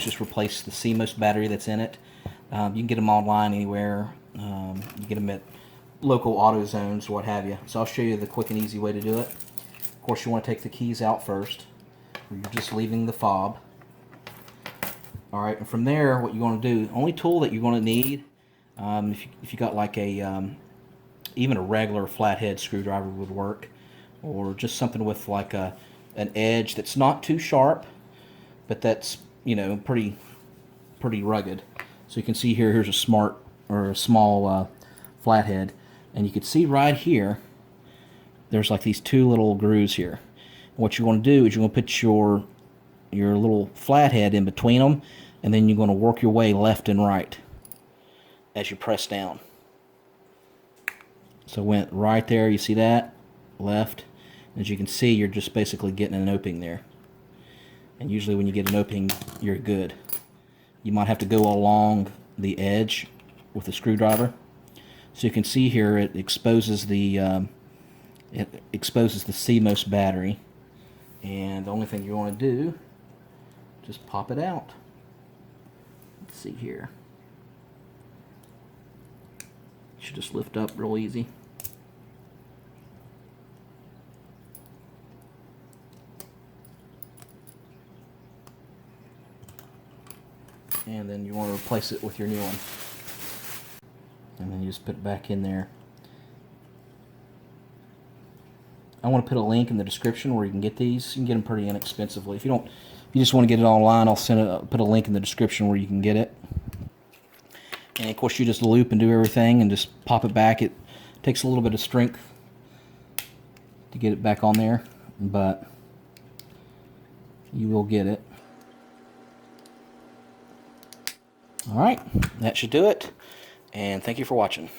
Just replace the CMOS battery that's in it. You can get them online anywhere. You get them at local auto zones, what have you. So I'll show you the quick and easy way to do it. Of course, you want to take the keys out first. You're just leaving the fob. All right, and from there, what you're going to do, the only tool that you're going to need, if you got like a even a regular flathead screwdriver would work, or just something with like an edge that's not too sharp, but that's, you know, pretty rugged. So you can see here, here's a small flathead, and you can see right here, there's like these two little grooves here. And what you want to do is you're going to put your little flathead in between them, and then you're going to work your way left and right as you press down. So it went right there, you see that? Left. As you can see, you're just basically getting an opening there. And usually when you get an opening, you're good. You might have to go along the edge with a screwdriver. So you can see here it exposes the CMOS battery. And the only thing you want to do, just pop it out. Let's see here. Should just lift up real easy. And then you want to replace it with your new one. And then you just put it back in there. I want to put a link in the description where you can get these. You can get them pretty inexpensively. If you just want to get it online, I'll put a link in the description where you can get it. And of course, you just loop and do everything and just pop it back. It takes a little bit of strength to get it back on there, but you will get it. Alright, that should do it, and thank you for watching.